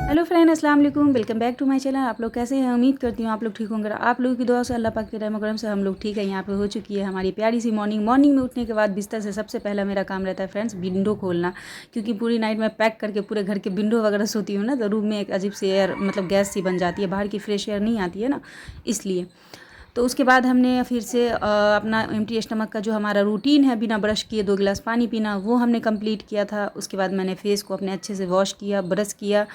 Hello friend, अस्सलाम वालेकुम। Welcome back to my channel. आप लोग कैसे हैं? उम्मीद करती हूँ आप लोग ठीक होंगे। आप लोगों की दुआ से, अल्लाह पाक के रहम करम से हम लोग ठीक हैं। यहाँ पे हो चुकी है हमारी प्यारी सी मॉर्निंग में उठने के बाद बिस्तर से सबसे पहला मेरा काम रहता है फ्रेंड्स विंडो खोलना, क्योंकि पूरी नाइट में पैक करके पूरे घर के विंडो वगैरह सोती हूँ ना, तो रूम में एक अजीब सी एयर मतलब गैस सी बन जाती है, बाहर की फ्रेश एयर नहीं आती है ना, इसलिए। तो उसके बाद हमने फिर से अपना एम्प्टी स्टमक का जो हमारा रूटीन है बिना ब्रश किए 2 गिलास पानी पीना, वो हमने कंप्लीट किया था। उसके बाद मैंने फेस को अपने अच्छे से वॉश किया, ब्रश किया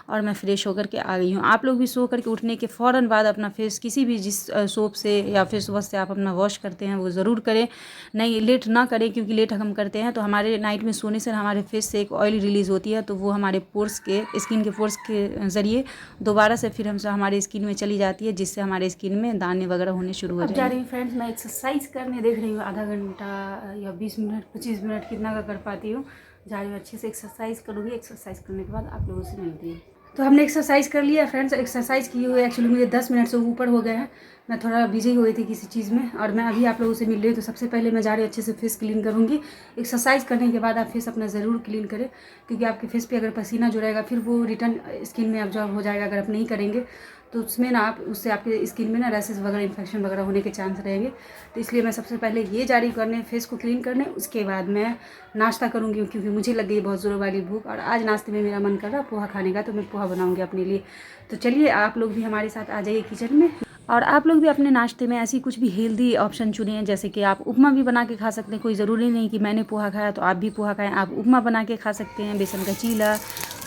और मैं फ्रेश होकर के आ गई हूँ। आप लोग भी सो करके उठने के फ़ौरन बाद अपना फेस किसी भी जिस सोप से या फेस वॉश से आप अपना वॉश करते हैं वो ज़रूर करें। नहीं, लेट ना करें, क्योंकि लेट हम करते हैं तो हमारे नाइट में सोने से हमारे फेस से एक ऑयल रिलीज़ होती है, तो वो हमारे पोर्स के स्किन के पोर्स के ज़रिए दोबारा से फिर हमसे हमारे स्किन में चली जाती है, जिससे हमारे स्किन में दाने वगैरह होने शुरू हो जाएंगे। अब जा रही हूँ फ्रेंड्स मैं एक्सरसाइज करने, देख रही हूँ आधा घंटा या 20 मिनट 25 मिनट कितना का कर पाती हूँ। जा रही हूँ, अच्छे से एक्सरसाइज करूँगी। एक्सरसाइज करने के बाद आप लोगों से मिलती हूँ। तो हमने एक्सरसाइज कर लिया फ्रेंड्स। एक्सरसाइज किए हुए एक्चुअली मुझे 10 मिनट से ऊपर हो गए हैं। मैं थोड़ा बिजी हुई थी किसी चीज़ में और मैं अभी आप लोगों से मिल रही हूँ। तो सबसे पहले मैं जा रही हूँ अच्छे से फेस क्लीन करूँगी। एक्सरसाइज करने के बाद आप फेस अपना ज़रूर क्लीन करें, क्योंकि आपके फेस पे अगर पसीना जो रहेगा फिर वो रिटर्न स्किन में अब्जॉर्ब हो जाएगा। अगर आप नहीं करेंगे तो उसमें ना आप उससे आपके स्किन में ना रैसेस वगैरह इन्फेक्शन वगैरह होने के चांस रहेंगे। तो इसलिए मैं सबसे पहले ये जारी करने फेस को क्लीन करने, उसके बाद मैं नाश्ता करूँगी, क्योंकि मुझे लग गई बहुत ज़ोरों वाली भूख और आज नाश्ते में मेरा मन कर रहा पोहा खाने का, तो मैं पोहा बनाऊँगी अपने लिए। तो चलिए आप लोग भी हमारे साथ आ जाइए किचन में और आप लोग भी अपने नाश्ते में ऐसी कुछ भी हेल्दी ऑप्शन चुनिए। जैसे कि आप उपमा भी बना के खा सकते हैं। कोई ज़रूरी नहीं कि मैंने पोहा खाया तो आप भी पोहा खाएं। आप उपमा बना के खा सकते हैं, बेसन का चीला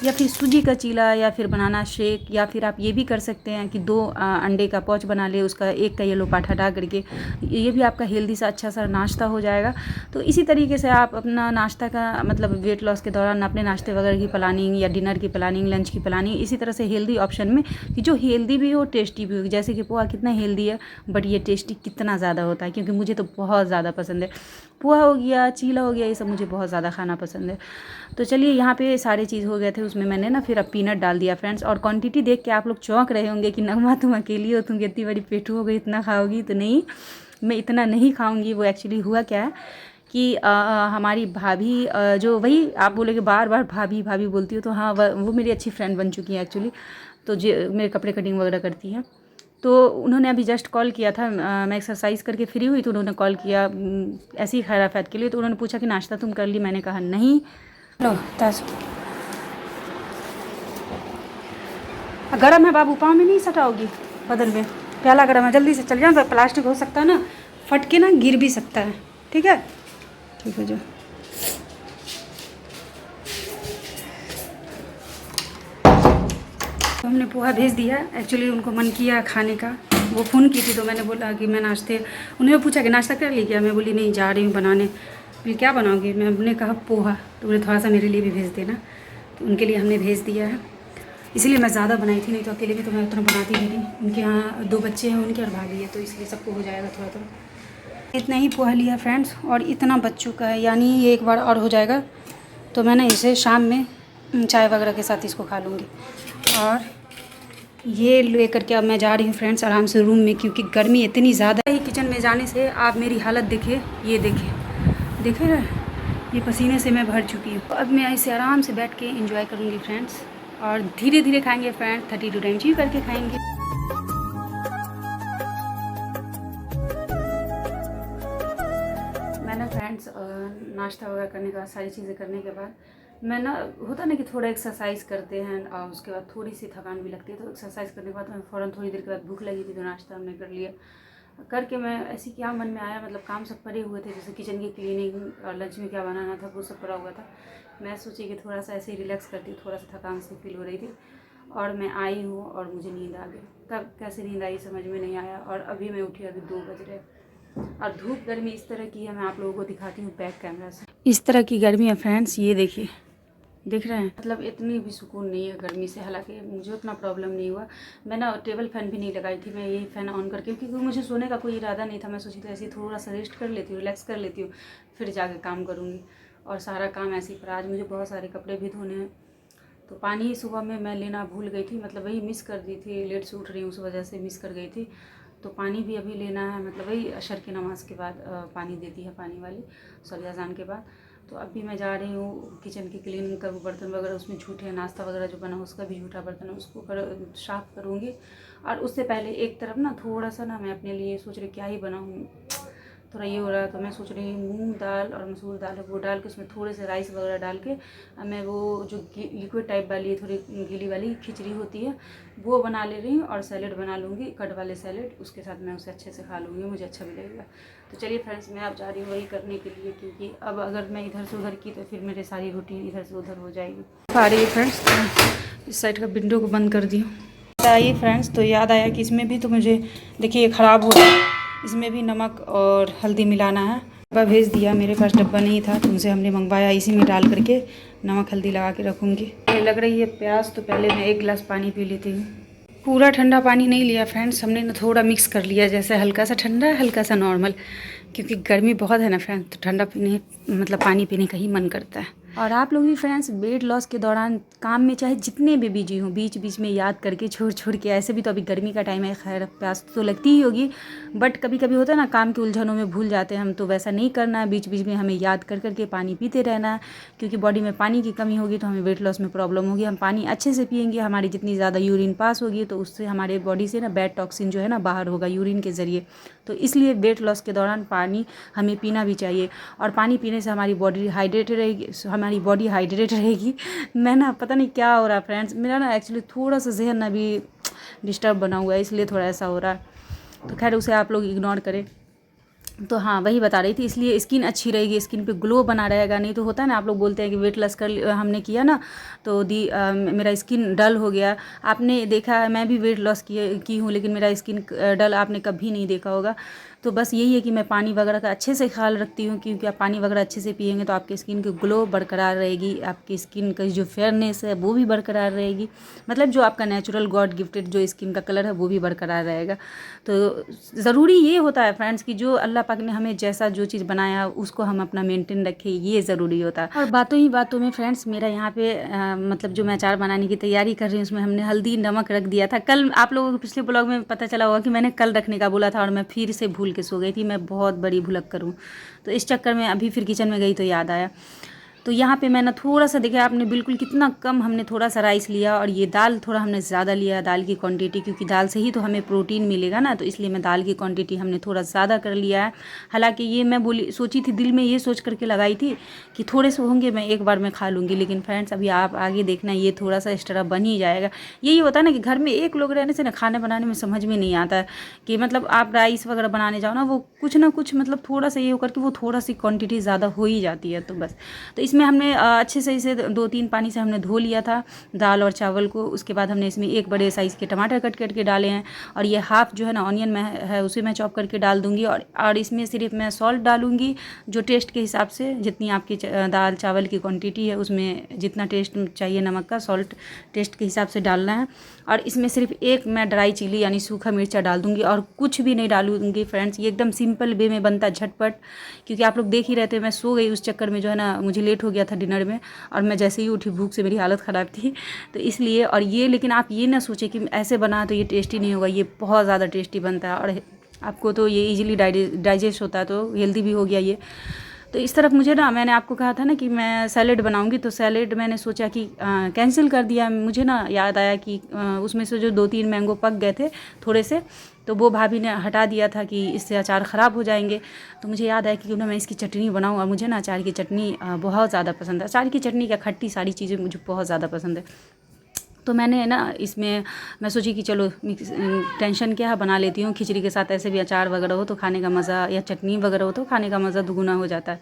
या फिर सूजी का चीला या फिर बनाना शेक, या फिर आप ये भी कर सकते हैं कि 2 अंडे का पाउच बना ले, उसका एक का येलो पार्ट हटा करके। ये भी आपका हेल्दी सा अच्छा सा नाश्ता हो जाएगा। तो इसी तरीके से आप अपना नाश्ता का मतलब वेट लॉस के दौरान अपने नाश्ते वगैरह की प्लानिंग या डिनर की प्लानिंग, लंच की प्लानिंग इसी तरह से हेल्दी ऑप्शन में, कि जो हेल्दी भी हो टेस्टी भी हो। जैसे कि पोहा कितना हेल्दी है बट ये टेस्टी कितना ज़्यादा होता है, क्योंकि मुझे तो बहुत ज़्यादा पसंद है। पोहा हो गया, चीला हो गया, ये सब मुझे बहुत ज़्यादा खाना पसंद है। तो चलिए यहाँ पे सारे चीज़ हो गए थे, उसमें मैंने ना फिर अब पीनट डाल दिया फ्रेंड्स। और क्वांटिटी देख के आप लोग चौंक रहे होंगे कि नगमा तुम अकेली हो, तुम कितनी बड़ी पेटू हो गई, इतना खाओगी। तो नहीं, मैं इतना नहीं खाऊंगी। वो एक्चुअली हुआ क्या है कि हमारी भाभी जो, वही आप बोलोगे बार बार भाभी भाभी बोलती हो, तो हाँ वो मेरी अच्छी फ्रेंड बन चुकी है एक्चुअली। तो जो मेरे कपड़े कटिंग वगैरह करती हैं, तो उन्होंने अभी जस्ट कॉल किया था। मैं एक्सरसाइज करके फ्री हुई तो उन्होंने कॉल किया ऐसी खैरा फैत के लिए। तो उन्होंने पूछा कि नाश्ता तुम कर ली? मैंने कहा नहीं। लो ताज गरम है बाबू, पाँव में नहीं सटाओगी बदन में। प्याला गरम है, जल्दी से चल जाओ। प्लास्टिक हो सकता है ना, फट के ना गिर भी सकता है। ठीक है, ठीक है जो। तो हमने पोहा भेज दिया। एक्चुअली उनको मन किया खाने का, वो फ़ोन की थी तो मैंने बोला कि मैं नाश्ते, उन्होंने पूछा कि नाश्ता कर ली क्या? मैं बोली नहीं, जा रही हूँ बनाने। बोली क्या बनाओगी? मैंने कहा पोहा। तो उन्हें थोड़ा सा मेरे लिए भी भेज देना, तो उनके लिए हमने भेज दिया है। इसलिए मैं ज़्यादा बनाई थी, नहीं तो अकेले में तो मैं उतना बनाती भी नहीं। उनके यहाँ 2 बच्चे हैं उनके और भाभी है, तो इसलिए सबको हो जाएगा थोड़ा थोड़ा। इतना ही पोहा लिया फ्रेंड्स और इतना बच चुका है, यानी ये एक बार और हो जाएगा। तो मैं ना इसे शाम में चाय वगैरह के साथ इसको खा लूँगी। और ये लेकर के अब मैं जा रही हूँ फ्रेंड्स आराम से रूम में, क्योंकि गर्मी इतनी ज़्यादा है। किचन में जाने से आप मेरी हालत देखिए, ये देखे ना, ये पसीने से मैं भर चुकी हूँ। अब मैं इसे आराम से बैठ के एंजॉय करूँगी फ्रेंड्स, और धीरे धीरे खाएंगे फ्रेंड्स, 32 टाइम ची करके खाएंगे। मैंने फ्रेंड्स नाश्ता वगैरह करने के बाद, सारी चीज़ें करने के बाद, मैं ना होता ना कि थोड़ा एक्सरसाइज करते हैं और उसके बाद थोड़ी सी थकान भी लगती है। तो एक्सरसाइज करने के बाद मैं फ़ौरन थोड़ी देर के बाद भूख लगी थी, तो नाश्ता हमने कर लिया। करके मैं ऐसी क्या मन में आया, मतलब काम सब पड़े हुए थे, जैसे किचन की क्लीनिंग और लंच में क्या बनाना था वो सब पड़ा हुआ था। मैं सोची कि थोड़ा सा ऐसे ही रिलैक्स करती हूँ, थोड़ा सा थकान सी फील हो रही थी। और मैं आई हूँ और मुझे नींद आ गई। कब कैसे नींद आई समझ में नहीं आया। और अभी मैं उठी, अभी 2 बज रहे। और धूप गर्मी इस तरह की है, मैं आप लोगों को दिखाती हूँ बैक कैमरा से। इस तरह की गर्मी है फ्रेंड्स, ये देखिए, दिख रहे हैं। मतलब इतनी भी सुकून नहीं है गर्मी से, हालांकि मुझे उतना प्रॉब्लम नहीं हुआ। मैं ना टेबल फ़ैन भी नहीं लगाई थी, मैं यही फ़ैन ऑन करके, क्योंकि मुझे सोने का कोई इरादा नहीं था। मैं सोची थी ऐसे ही थोड़ा सा रेस्ट कर लेती हूँ, रिलैक्स कर लेती हूँ, फिर जाके काम करूँगी। और सारा काम ऐसे ही। पर आज मुझे बहुत सारे कपड़े भी धोने हैं, तो पानी सुबह में मैं लेना भूल गई थी, मतलब वही मिस कर दी थी। लेट से उठ रही हूँ, उस वजह से मिस कर गई थी। तो पानी भी अभी लेना है, मतलब वही अशर की नमाज़ के बाद पानी देती है पानी वाली, सभी अज़ान के बाद। तो अभी मैं जा रही हूँ किचन की क्लीनिंग कर, बर्तन वगैरह उसमें झूठे नाश्ता वगैरह जो बना उसका भी झूठा बर्तन है उसको साफ़ करूँगी। और उससे पहले एक तरफ ना थोड़ा सा ना मैं अपने लिए सोच रही क्या ही बनाऊँ, थोड़ा ये हो रहा है। तो मैं सोच रही हूँ मूंग दाल और मसूर दाल है वो डाल के उसमें थोड़े से राइस वगैरह डाल के मैं वो जो लिक्विड टाइप वाली थोड़ी गीली वाली खिचड़ी होती है वो बना ले रही हूँ। और सैलेड बना लूँगी, कट वाले सैलेड, उसके साथ मैं उसे अच्छे से खा लूँगी, मुझे अच्छा भी लगेगा। तो चलिए फ्रेंड्स, मैं अब जा रही हूँ वही करने के लिए, क्योंकि अब अगर मैं इधर से उधर की तो फिर मेरी सारी रूटीन इधर से उधर हो जाएगी। आ रही है फ्रेंड्स, इस साइड का विंडो को बंद कर दी हूँ। आइए फ्रेंड्स, तो याद आया कि इसमें भी तो मुझे देखिए ये ख़राब हो रहा है, इसमें भी नमक और हल्दी मिलाना है। डब्बा भेज दिया, मेरे पास डब्बा नहीं था तो उनसे हमने मंगवाया, इसी में डाल करके नमक हल्दी लगा के रखूँगी। लग रही है प्यास, तो पहले मैं एक गिलास पानी पी लेती हूँ। पूरा ठंडा पानी नहीं लिया फ्रेंड्स, हमने ना थोड़ा मिक्स कर लिया, जैसे हल्का सा ठंडा हल्का सा नॉर्मल, क्योंकि गर्मी बहुत है ना फ्रेंड्स, तो ठंडा पीने मतलब पानी पीने का ही मन करता है। और आप लोग भी फ्रेंड्स वेट लॉस के दौरान काम में चाहे जितने भी बिजी हों, बीच बीच में याद करके छोड़ छोड़ के, ऐसे भी तो अभी गर्मी का टाइम है, खैर प्यास तो लगती ही होगी, बट कभी कभी होता है ना काम की उलझनों में भूल जाते हैं हम, तो वैसा नहीं करना है। बीच बीच में हमें याद कर करके पानी पीते रहना है, क्योंकि बॉडी में पानी की कमी होगी तो हमें वेट लॉस में प्रॉब्लम होगी। हम पानी अच्छे से पियेंगे, हमारी जितनी ज़्यादा यूरिन पास होगी तो उससे हमारे बॉडी से ना बैड टॉक्सिन जो है ना बाहर होगा यूरिन के ज़रिए। तो इसलिए वेट लॉस के दौरान पानी हमें पीना भी चाहिए, और पानी पीने से हमारी बॉडी हाइड्रेटेड रहेगी, हमारी बॉडी हाइड्रेटेड रहेगी। मैं ना पता नहीं क्या हो रहा है फ्रेंड्स, मेरा ना एक्चुअली थोड़ा सा जहन अभी डिस्टर्ब बना हुआ है, इसलिए थोड़ा ऐसा हो रहा है। तो खैर उसे आप लोग इग्नोर करें। तो हाँ, वही बता रही थी, इसलिए स्किन अच्छी रहेगी, स्किन पे ग्लो बना रहेगा। नहीं तो होता है ना, आप लोग बोलते हैं कि वेट लॉस कर हमने किया ना तो मेरा स्किन डल हो गया। आपने देखा है, मैं भी वेट लॉस की हूँ, लेकिन मेरा स्किन डल आपने कभी नहीं देखा होगा। तो बस यही है कि मैं पानी वगैरह का अच्छे से ख्याल रखती हूँ, क्योंकि आप पानी वगैरह अच्छे से पिएंगे तो आपकी स्किन की ग्लो बरकरार रहेगी, आपकी स्किन का जो फेयरनेस है वो भी बरकरार रहेगी, मतलब जो आपका नेचुरल गॉड गिफ्टेड जो स्किन का कलर है वो भी बरकरार रहेगा। तो ज़रूरी ये होता है फ्रेंड्स कि जो अल्लाह पाक ने हमें जैसा जो चीज़ बनाया उसको हम अपना मेंटेन रखें, ये ज़रूरी होता है। और बातों ही बातों में फ्रेंड्स, मेरा यहाँ पे मतलब जो मैं अचार बनाने की तैयारी कर रही हूँ उसमें हमने हल्दी नमक रख दिया था। कल आप लोगों को पिछले ब्लॉग में पता चला होगा कि मैंने कल रखने का बोला था और मैं फिर से भूल के सो गई थी। मैं बहुत बड़ी भुलक्कर हूँ, तो इस चक्कर में अभी फिर किचन में गई तो याद आया। तो यहाँ पे मैंने थोड़ा सा देखा आपने बिल्कुल कितना कम, हमने थोड़ा सा राइस लिया, और ये दाल थोड़ा हमने ज़्यादा लिया, दाल की क्वांटिटी, क्योंकि दाल से ही तो हमें प्रोटीन मिलेगा ना, तो इसलिए मैं दाल की क्वांटिटी हमने थोड़ा ज़्यादा कर लिया है। हालांकि ये मैं सोची थी, दिल में ये सोच करके लगाई थी कि थोड़े से होंगे मैं एक बार में खा लूँगी, लेकिन फ्रेंड्स अभी आप आगे देखना ये थोड़ा सा एक्स्ट्रा बन ही जाएगा। यही होता है ना कि घर में एक लोग रहने से ना खाने बनाने में समझ में नहीं आता है कि मतलब आप राइस वगैरह बनाने जाओ ना, वो कुछ ना कुछ मतलब थोड़ा सा ये होकर के वो थोड़ा सी क्वांटिटी ज़्यादा हो ही जाती है। तो बस, तो इसमें हमने अच्छे से इसे 2-3 पानी से हमने धो लिया था दाल और चावल को। उसके बाद हमने इसमें एक बड़े साइज़ के टमाटर कट करके डाले हैं, और ये हाफ जो है ना ऑनियन में है उसे मैं चॉप करके डाल दूँगी। और इसमें सिर्फ मैं सॉल्ट डालूँगी जो टेस्ट के हिसाब से, जितनी आपकी दाल चावल की क्वांटिटी है उसमें जितना टेस्ट चाहिए नमक का, सॉल्ट टेस्ट के हिसाब से डालना है। और इसमें सिर्फ एक मैं ड्राई चिली यानी सूखा मिर्चा डाल दूँगी, और कुछ भी नहीं डालूँगी फ्रेंड्स। ये एकदम सिंपल वे में बनता है, झटपट, क्योंकि आप लोग देख ही रहते हैं मैं सो गई उस चक्कर में, जो है ना मुझे लेट हो गया था डिनर में, और मैं जैसे ही उठी भूख से मेरी हालत ख़राब थी, तो इसलिए। और ये लेकिन आप ये ना सोचें कि ऐसे बना तो ये टेस्टी नहीं होगा, ये बहुत ज़्यादा टेस्टी बनता है, और आपको तो ये इजीली डाइजेस्ट होता है, तो हेल्दी भी हो गया ये। तो इस तरफ मुझे ना, मैंने आपको कहा था ना कि मैं सैलेड बनाऊंगी, तो सैलेड मैंने सोचा कि कैंसिल कर दिया। मुझे ना याद आया कि उसमें से जो 2-3 मैंगो पक गए थे थोड़े से, तो वो भाभी ने हटा दिया था कि इससे अचार ख़राब हो जाएंगे। तो मुझे याद आया कि क्यों ना मैं इसकी चटनी बनाऊँ, और मुझे ना अचार की चटनी बहुत ज़्यादा पसंद है। अचार की चटनी क्या, खट्टी सारी चीज़ें मुझे बहुत ज़्यादा पसंद है। तो मैंने ना इसमें मैं सोची कि चलो टेंशन क्या है, बना लेती हूँ खिचड़ी के साथ, ऐसे भी अचार वगैरह हो तो खाने का मज़ा, या चटनी वगैरह हो तो खाने का मज़ा दुगुना हो जाता है।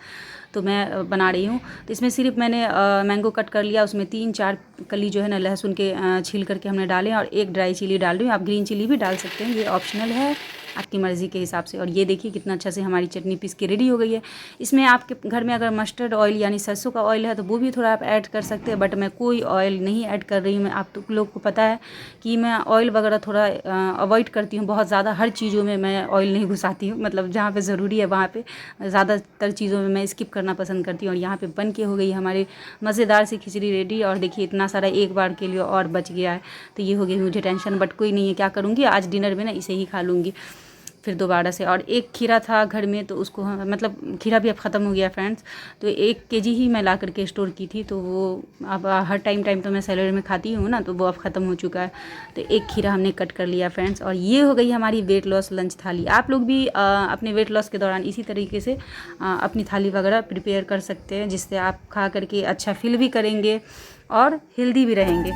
तो मैं बना रही हूँ। तो इसमें सिर्फ मैंने मैंगो कट कर लिया, उसमें 3-4 कली जो है ना लहसुन के छील करके हमने डाले, और एक ड्राई चिली डाल रही हूँ। आप ग्रीन चिली भी डाल सकते हैं, ये ऑप्शनल है आपकी मर्ज़ी के हिसाब से। और ये देखिए कितना अच्छा से हमारी चटनी पीस के रेडी हो गई है। इसमें आपके घर में अगर मस्टर्ड ऑयल यानी सरसों का ऑयल है तो वो भी थोड़ा आप ऐड कर सकते हैं, बट मैं कोई ऑयल नहीं ऐड कर रही हूँ। मैं, आप तो लोग को पता है कि मैं ऑयल वगैरह थोड़ा अवॉइड करती हूँ बहुत ज़्यादा, हर चीज़ों में मैं ऑयल नहीं घुसाती हूँ, मतलब जहाँ पे ज़रूरी है वहाँ पे, ज़्यादातर चीज़ों में मैं स्किप करना पसंद करती हूँ। और यहाँ पे बन के हो गई हमारी मज़ेदार सी खिचड़ी रेडी, और देखिए इतना सारा एक बार के लिए और बच गया है, तो ये हो गई मुझे टेंशन, बट कोई नहीं है, क्या करूँगी आज डिनर में ना इसे ही खा लूँगी। फिर दोबारा से, और एक खीरा था घर में तो उसको मतलब खीरा भी अब ख़त्म हो गया फ्रेंड्स, तो 1 केजी ही मैं ला करके स्टोर की थी, तो वो अब हर टाइम तो मैं सैलरी में खाती हूँ ना, तो वो अब ख़त्म हो चुका है। तो 1 खीरा हमने कट कर लिया फ्रेंड्स, और ये हो गई हमारी वेट लॉस लंच थाली। आप लोग भी अपने वेट लॉस के दौरान इसी तरीके से अपनी थाली वगैरह प्रिपेयर कर सकते हैं, जिससे आप खा करके अच्छा फील भी करेंगे और हेल्दी भी रहेंगे।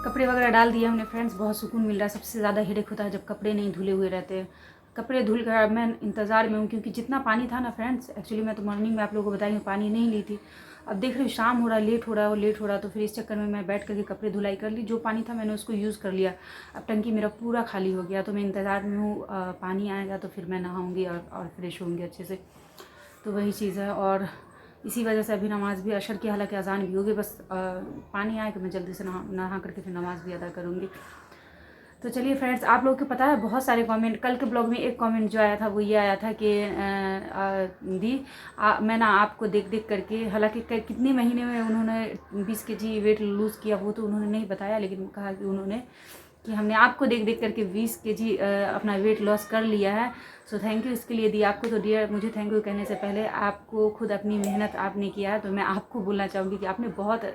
कपड़े वगैरह डाल दिए हमने फ्रेंड्स, बहुत सुकून मिल रहा है। सबसे ज़्यादा हेडेक होता है जब कपड़े नहीं धुले हुए रहते हैं। कपड़े धुल कर मैं इंतज़ार में हूँ, क्योंकि जितना पानी था ना फ्रेंड्स, एक्चुअली मैं तो मॉर्निंग में आप लोगों को बताई हूँ पानी नहीं ली थी। अब देख रही हूँ शाम हो रहा है, लेट हो रहा है और लेट हो रहा है, तो फिर इस चक्कर में मैं बैठ करके कपड़े धुलाई कर ली। जो पानी था मैंने उसको यूज़ कर लिया। अब टंकी मेरा पूरा खाली हो गया, तो मैं इंतज़ार में हूँ पानी आएगा तो फिर मैं नहाऊँगी और फ्रेश होंगी अच्छे से। तो वही चीज़ है, और इसी वजह से अभी नमाज़ भी अशर की, हालांकि अजान भी होगी, बस पानी आए तो मैं जल्दी से नहा करके फिर नमाज़ भी अदा करूँगी। तो चलिए फ्रेंड्स, आप लोगों को पता है बहुत सारे कमेंट, कल के ब्लॉग में एक कमेंट जो आया था वो ये आया था कि दी मैं ना आपको देख देख करके, हालांकि कितने महीने में उन्होंने 20 केजी वेट लूज़ किया वो तो उन्होंने नहीं बताया, लेकिन कहा कि उन्होंने कि हमने आपको देख देख करके 20 केजी अपना वेट लॉस कर लिया है। सो थैंक यू इसके लिए दी आपको। तो डियर, मुझे थैंक यू कहने से पहले आपको खुद अपनी मेहनत आपने किया है, तो मैं आपको बोलना चाहूँगी कि आपने बहुत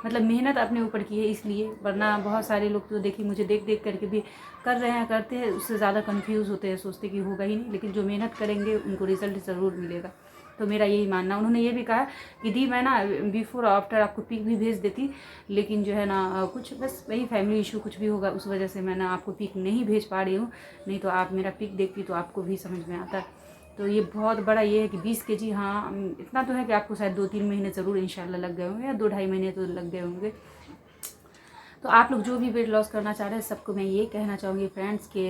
मतलब मेहनत अपने ऊपर की है इसलिए, वरना बहुत सारे लोग तो देखिए मुझे देख देख करके भी कर रहे हैं, करते हैं, उससे ज़्यादा कन्फ्यूज़ होते हैं, सोचते कि होगा ही नहीं, लेकिन जो मेहनत करेंगे उनको रिज़ल्ट ज़रूर मिलेगा। तो मेरा यही मानना। उन्होंने ये भी कहा कि दी मैं ना बिफोर आफ्टर आपको पिक भी भेज देती, लेकिन जो है ना कुछ बस वही फैमिली इशू कुछ भी होगा, उस वजह से मैं ना आपको पिक नहीं भेज पा रही हूँ, नहीं तो आप मेरा पिक देखती तो आपको भी समझ में आता। तो ये बहुत बड़ा ये है कि 20 केजी, हाँ इतना तो है कि आपको शायद 2-3 महीने ज़रूर इंशाल्लाह लग गए होंगे, या 2-2.5 महीने तो लग गए होंगे। तो आप लोग जो भी वेट लॉस करना चाह रहे हैं सबको मैं ये कहना चाहूँगी फ्रेंड्स कि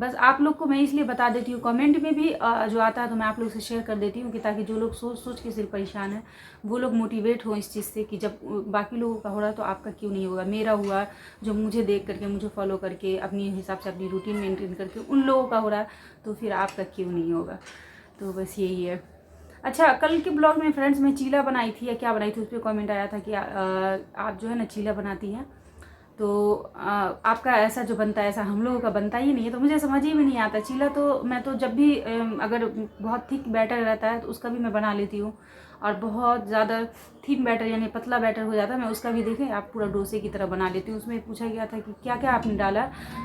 बस आप लोग को मैं इसलिए बता देती हूँ, कमेंट में भी जो आता है तो मैं आप लोग से शेयर कर देती हूँ, कि ताकि जो लोग सोच सोच के सिर्फ परेशान है वो लोग मोटिवेट हों इस चीज़ से, कि जब बाकी लोगों का हो रहा है तो आपका क्यों नहीं होगा। मेरा हुआ, जो मुझे देख करके, मुझे फॉलो करके, अपने हिसाब से अपनी रूटीन मेंटेन करके उन लोगों का हो रहा है, तो फिर आपका क्यों नहीं होगा। तो बस यही है। अच्छा, कल के ब्लॉग में फ्रेंड्स मैं चीला बनाई थी या क्या बनाई थी, उस पर कॉमेंट आया था कि आप जो है ना चीला बनाती हैं, तो आपका ऐसा जो बनता है ऐसा हम लोगों का बनता ही नहीं है। तो मुझे समझ ही में नहीं आता चीला, तो मैं तो जब भी अगर बहुत थिक बैटर रहता है तो उसका भी मैं बना लेती हूँ, और बहुत ज़्यादा थिन बैटर यानी पतला बैटर हो जाता है मैं उसका भी, देखें आप, पूरा डोसे की तरह बना लेती हूँ। उसमें पूछा गया था कि क्या क्या आपने डाला,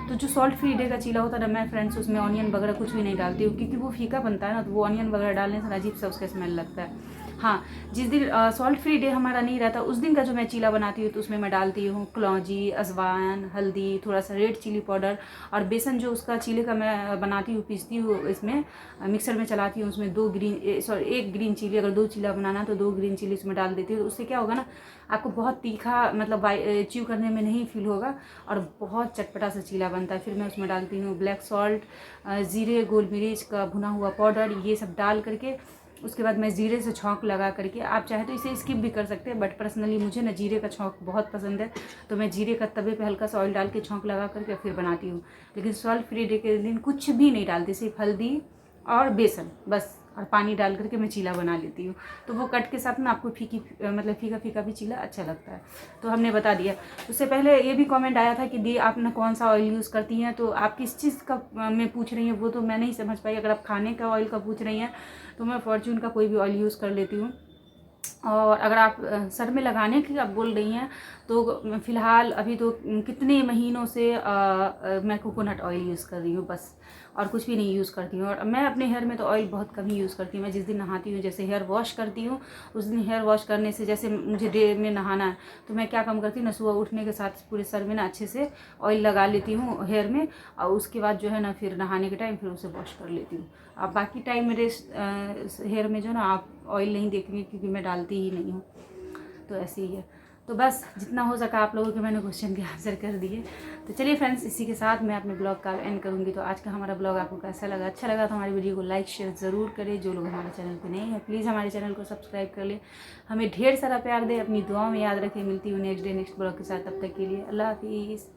तो जो सॉल्ट फ्री डे का चीला होता है ना, मैं फ्रेंड्स उसमें ऑनियन वगैरह कुछ भी नहीं डालती हूँ, क्योंकि वो फीका बनता है ना, तो वो ऑनियन वगैरह डालने से अजीब सा उसका स्मेल लगता है। हाँ, जिस दिन सॉल्ट फ्री डे हमारा नहीं रहता उस दिन का जो मैं चीला बनाती हूँ, तो उसमें मैं डालती हूँ कलौंजी, अजवाइन, हल्दी, थोड़ा सा रेड चिली पाउडर, और बेसन जो उसका चीले का मैं बनाती हूँ, पीसती हूँ, इसमें मिक्सर में चलाती हूँ, उसमें 1 ग्रीन चिली, अगर 2 चीला बनाना तो 2 ग्रीन चिली उसमें डाल देती हूँ। तो उससे क्या होगा ना, आपको बहुत तीखा मतलब च्यू करने में नहीं फील होगा, और बहुत चटपटा सा चीला बनता है। फिर मैं उसमें डालती हूँ ब्लैक सॉल्ट, ज़ीरे, गोल मिर्च का भुना हुआ पाउडर, ये सब डाल करके उसके बाद मैं जीरे से छौंक लगा करके, आप चाहे तो इसे स्किप भी कर सकते हैं, बट पर्सनली मुझे ना जीरे का छौंक बहुत पसंद है, तो मैं जीरे का तवे पे हल्का सा ऑयल डाल के छौंक लगा करके फिर बनाती हूँ। लेकिन सॉल्ट फ्री डे के दिन कुछ भी नहीं डालती, सिर्फ हल्दी और बेसन बस, और पानी डाल करके मैं चीला बना लेती हूँ। तो वो कट के साथ ना आपको फीकी मतलब फीका फीका भी चीला अच्छा लगता है। तो हमने बता दिया। उससे पहले ये भी कमेंट आया था कि दी आप ना कौन सा ऑयल यूज़ करती हैं, तो आप किस चीज़ का मैं पूछ रही हैं वो तो मैं नहीं समझ पाई। अगर आप खाने का ऑयल का पूछ रही हैं तो मैं फॉर्च्यून का कोई भी ऑयल यूज़ कर लेती हूँ। और अगर आप सर में लगाने की आप बोल रही हैं तो फ़िलहाल अभी तो कितने महीनों से मैं कोकोनट ऑयल यूज़ कर रही हूँ बस, और कुछ भी नहीं यूज़ करती हूँ। और मैं अपने हेयर में तो ऑयल बहुत कम ही यूज़ करती हूँ। मैं जिस दिन नहाती हूँ, जैसे हेयर वॉश करती हूँ, उस दिन हेयर वॉश करने से, जैसे मुझे डे में नहाना है तो मैं क्या काम करती हूँ ना, सुबह उठने के साथ पूरे सर में ना अच्छे से ऑयल लगा लेती हूँ हेयर में, और उसके बाद जो है ना फिर नहाने के टाइम फिर उसे वॉश कर लेती हूँ। अब बाकी टाइम मेरे हेयर में जो ना आप ऑयल नहीं देखेंगे, क्योंकि मैं डालती ही नहीं हूँ। तो ऐसे ही है। तो बस जितना हो सका आप लोगों के मैंने क्वेश्चन के आंसर कर दिए। तो चलिए फ्रेंड्स, इसी के साथ मैं अपने ब्लॉग का एंड करूँगी। तो आज का हमारा ब्लॉग आपको कैसा लगा? अच्छा लगा तो हमारी वीडियो को लाइक शेयर ज़रूर करें। जो लोग हमारे चैनल पे नहीं है प्लीज़ हमारे चैनल को सब्सक्राइब कर ले, हमें ढेर सारा प्यार दे, अपनी दुआओं में याद रखें। मिलती हूँ नेक्स्ट डे नेक्स्ट ब्लॉग के साथ, तब तक के लिए अल्लाह हाफिज़।